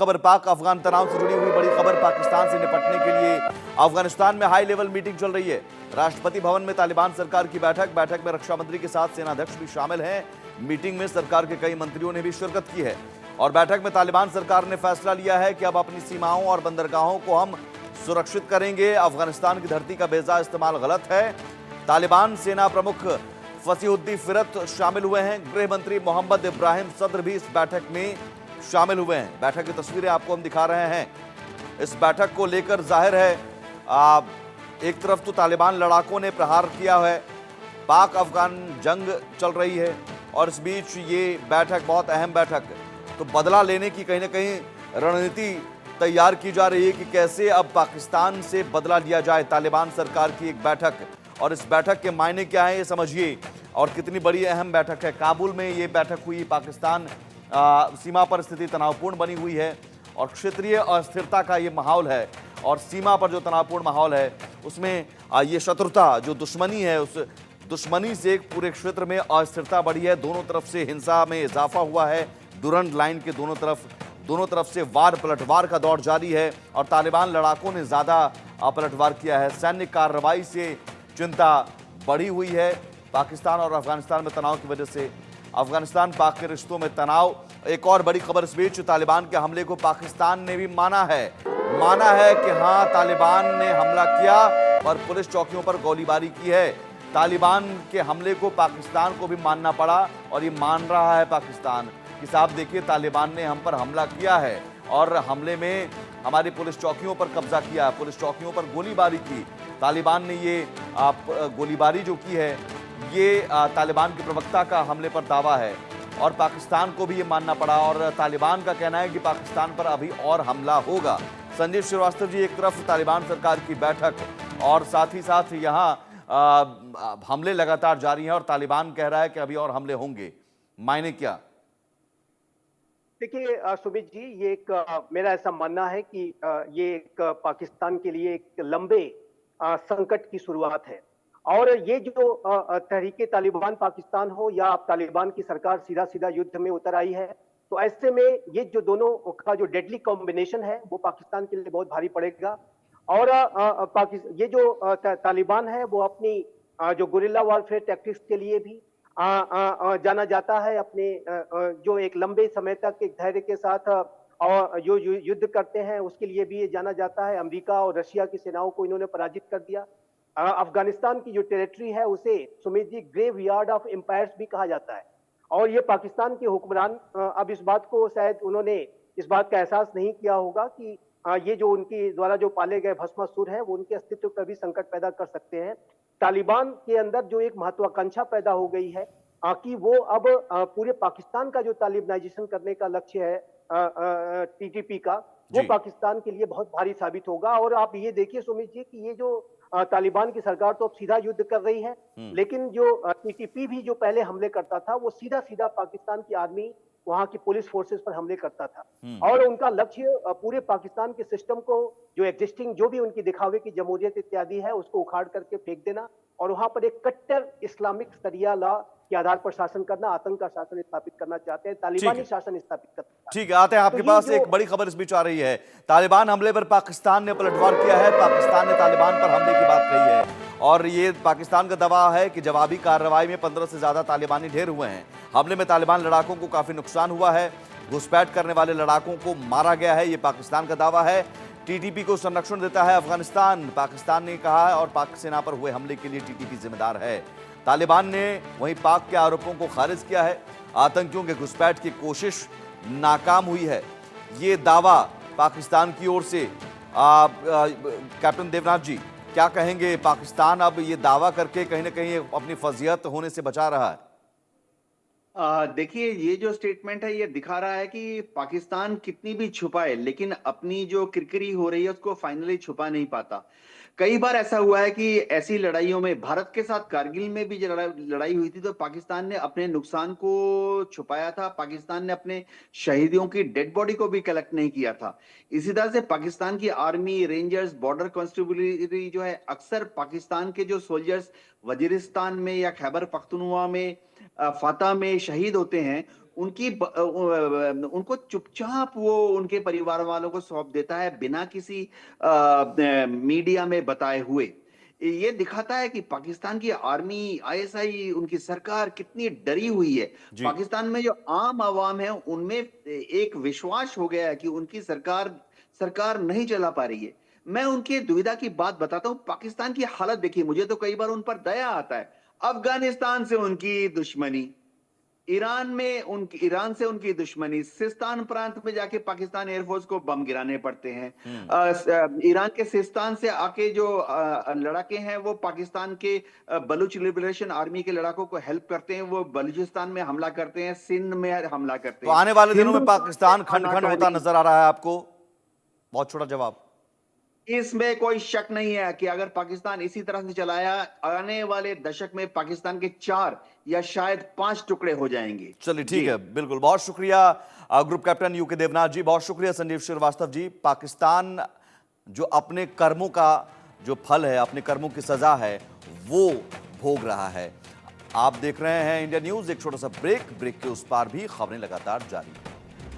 खबर पाक अफगान तनाव से जुड़ी हुई बड़ी खबर। पाकिस्तान से निपटने के लिए अफगानिस्तान में हाई लेवल मीटिंग चल रही है। राष्ट्रपति भवन में तालिबान सरकार की बैठक में रक्षा मंत्री के साथ सेनाध्यक्ष भी शामिल हैं। मीटिंग में सरकार के कई मंत्रियों ने भी शिरकत की है और बैठक में तालिबान सरकार ने फैसला लिया है कि अब अपनी सीमाओं और बंदरगाहों को हम सुरक्षित करेंगे। अफगानिस्तान की धरती का बेजा इस्तेमाल गलत है। तालिबान सेना प्रमुख फसीहुद्दीन फिरत शामिल हुए हैं। गृह मंत्री मोहम्मद इब्राहिम सद्र भी इस बैठक में शामिल हुए हैं। बैठक की तस्वीरें आपको हम दिखा रहे हैं। इस बैठक को लेकर जाहिर है एक तरफ तो तालिबान लड़ाकों ने प्रहार किया है, पाक अफगान जंग चल रही है और इस बीच ये बैठक बहुत अहम बैठक, तो बदला लेने की कहीं ना कहीं रणनीति तैयार की जा रही है कि कैसे अब पाकिस्तान से बदला लिया जाए। तालिबान सरकार की एक बैठक और इस बैठक के मायने क्या है ये समझिए और कितनी बड़ी अहम बैठक है। काबुल में ये बैठक हुई। पाकिस्तान सीमा पर स्थिति तनावपूर्ण बनी हुई है और क्षेत्रीय अस्थिरता का ये माहौल है और सीमा पर जो तनावपूर्ण माहौल है उसमें ये शत्रुता जो दुश्मनी है, उस दुश्मनी से पूरे क्षेत्र में अस्थिरता बढ़ी है। दोनों तरफ से हिंसा में इजाफा हुआ है। डुरंड लाइन के दोनों तरफ से वार पलटवार का दौर जारी है और तालिबान लड़ाकों ने ज्यादा पलटवार किया है। सैन्य कार्रवाई से चिंता बढ़ी हुई है। पाकिस्तान और अफगानिस्तान में तनाव की वजह से अफगानिस्तान पाक के रिश्तों में तनाव। एक और बड़ी खबर इस बीच, तालिबान के हमले को पाकिस्तान ने भी माना है कि हाँ तालिबान ने हमला किया और पुलिस चौकियों पर गोलीबारी की है। तालिबान के हमले को पाकिस्तान को भी मानना पड़ा और ये मान रहा है पाकिस्तान कि साहब देखिए तालिबान ने हम पर हमला किया है और हमले में हमारी पुलिस चौकियों पर कब्जा किया, पुलिस चौकियों पर गोलीबारी की। तालिबान ने ये गोलीबारी जो की है ये तालिबान के प्रवक्ता का हमले पर दावा है और पाकिस्तान को भी ये मानना पड़ा और तालिबान का कहना है कि पाकिस्तान पर अभी और हमला होगा। संजीव श्रीवास्तव जी, एक तरफ तालिबान सरकार की बैठक और साथ ही साथ यहाँ हमले लगातार जारी हैं और तालिबान कह रहा है कि अभी और हमले होंगे, मायने क्या? देखिए सुमित जी, ये एक मेरा ऐसा मानना है कि ये एक पाकिस्तान के लिए एक लंबे संकट की शुरुआत है और ये जो तहरीके तालिबान पाकिस्तान हो या अब तालिबान की सरकार सीधा सीधा युद्ध में उतर आई है, तो ऐसे में ये जो दोनों का जो डेडली कॉम्बिनेशन है वो पाकिस्तान के लिए बहुत भारी पड़ेगा। और ये जो तालिबान है वो अपनी जो गुरिल्ला वॉरफेयर टैक्टिक्स के लिए भी जाना जाता है। अपने जो एक लंबे समय तक एक धैर्य के साथ और जो युद्ध करते हैं उसके लिए भी ये जाना जाता है। अमेरिका और रशिया की सेनाओं को इन्होंने पराजित कर दिया। अफगानिस्तान की जो टेरिटरी है उसे Sumit ji grave yard of empires भी कहा जाता है और ये पाकिस्तान के हुक्मरान अब इस बात को शायद उन्होंने इस बात का एहसास नहीं किया होगा कि ये जो उनके द्वारा जो पाले गए भस्मासुर हैं वो उनके अस्तित्व पर भी संकट पैदा कर सकते हैं। तालिबान के अंदर जो एक महत्वाकांक्षा पैदा हो गई है कि वो अब पूरे पाकिस्तान का जो तालिबानाइजेशन करने का लक्ष्य है टीटीपी का, वो पाकिस्तान के लिए बहुत भारी साबित होगा। और आप ये देखिए सुमित जी कि ये जो तालिबान की सरकार तो अब सीधा युद्ध कर रही है, लेकिन जो टीटीपी भी जो पहले हमले करता था वो सीधा सीधा पाकिस्तान की आर्मी, वहां की पुलिस फोर्सेस पर हमले करता था और उनका लक्ष्य पूरे पाकिस्तान के सिस्टम को, जो एग्जिस्टिंग जो भी उनकी दिखावे की जमहूरियत इत्यादि है, उसको उखाड़ करके फेंक देना और वहां पर एक कट्टर इस्लामिक शरिया लॉ के आधार पर शासन करना, आतंक का शासन स्थापित करना चाहते हैं, तालिबानी शासन स्थापित करना। ठीक है, आते हैं आपके पास। एक बड़ी खबर इस बीच आ रही है, तालिबान हमले पर पाकिस्तान ने पलटवार किया है। पाकिस्तान ने तालिबान पर हमले की बात कही है और ये पाकिस्तान का दावा है कि जवाबी कार्रवाई में 15 से ज्यादा तालिबानी ढेर हुए हैं। हमले में तालिबान लड़ाकों को काफी नुकसान हुआ है। घुसपैठ करने वाले लड़ाकों को मारा गया है, ये पाकिस्तान का दावा है। टीटीपी को संरक्षण देता है अफगानिस्तान, पाकिस्तान ने कहा है, और पाक सेना पर हुए हमले के लिए टीटीपी जिम्मेदार है। तालिबान ने वहीं पाक के आरोपों को खारिज किया है। आतंकियों के घुसपैठ की कोशिश नाकाम हुई है, ये दावा पाकिस्तान की ओर से। कैप्टन देवनाथ जी, क्या कहेंगे? पाकिस्तान अब ये दावा करके कहीं ना कहीं अपनी फजीहत होने से बचा रहा है। देखिए, ये जो स्टेटमेंट है ये दिखा रहा है कि पाकिस्तान कितनी भी छुपाए लेकिन अपनी जो किरकिरी हो रही है उसको फाइनली छुपा नहीं पाता। कई बार ऐसा हुआ है कि ऐसी लड़ाइयों में, भारत के साथ कारगिल में भी लड़ाई हुई थी तो पाकिस्तान ने अपने नुकसान को छुपाया था, पाकिस्तान ने अपने शहीदों की डेड बॉडी को भी कलेक्ट नहीं किया था। इसी तरह से पाकिस्तान की आर्मी, रेंजर्स, बॉर्डर कॉन्स्टेबलरी जो है, अक्सर पाकिस्तान के जो सोल्जर्स वजीरिस्तान में या खैबर पख्तूनख्वा में, फाता में शहीद होते हैं, उनको चुपचाप वो उनके परिवार वालों को सौंप देता है बिना किसी मीडिया में बताए हुए। ये दिखाता है कि पाकिस्तान की आर्मी, आईएसआई, उनकी सरकार कितनी डरी हुई है। जी। पाकिस्तान में जो आम आवाम है उनमें एक विश्वास हो गया है कि उनकी सरकार नहीं चला पा रही है। मैं उनकी दुविधा की बात बताता हूं। पाकिस्तान की हालत देखिए, मुझे तो कई बार उन पर दया आता है। अफगानिस्तान से उनकी दुश्मनी, ईरान से उनकी दुश्मनी, सिस्तान प्रांत में जाके पाकिस्तान एयरफोर्स को बम गिराने पड़ते हैं। ईरान के सिस्तान से आके जो लड़ाके हैं वो पाकिस्तान के बलूच लिबरेशन आर्मी के लड़ाकों को हेल्प करते हैं, वो बलूचिस्तान में हमला करते हैं, सिंध में हमला करते तो हैं। आने वाले दिनों में हिंदुस्तान पाकिस्तान में खंड खंड होता आनाकानी, नजर आ रहा है आपको? बहुत छोटा जवाब। इसमें कोई शक नहीं है कि अगर पाकिस्तान इसी तरह से चलाया, आने वाले दशक में पाकिस्तान के 4 या शायद 5 टुकड़े हो जाएंगे। चलिए ठीक है, बिल्कुल। बहुत शुक्रिया ग्रुप कैप्टन यूके देवनाथ जी, बहुत शुक्रिया संजीव श्रीवास्तव जी। पाकिस्तान जो अपने कर्मों का जो फल है, अपने कर्मों की सजा है, वो भोग रहा है। आप देख रहे हैं इंडिया न्यूज। एक छोटा सा ब्रेक के उस पार भी खबरें लगातार जारी।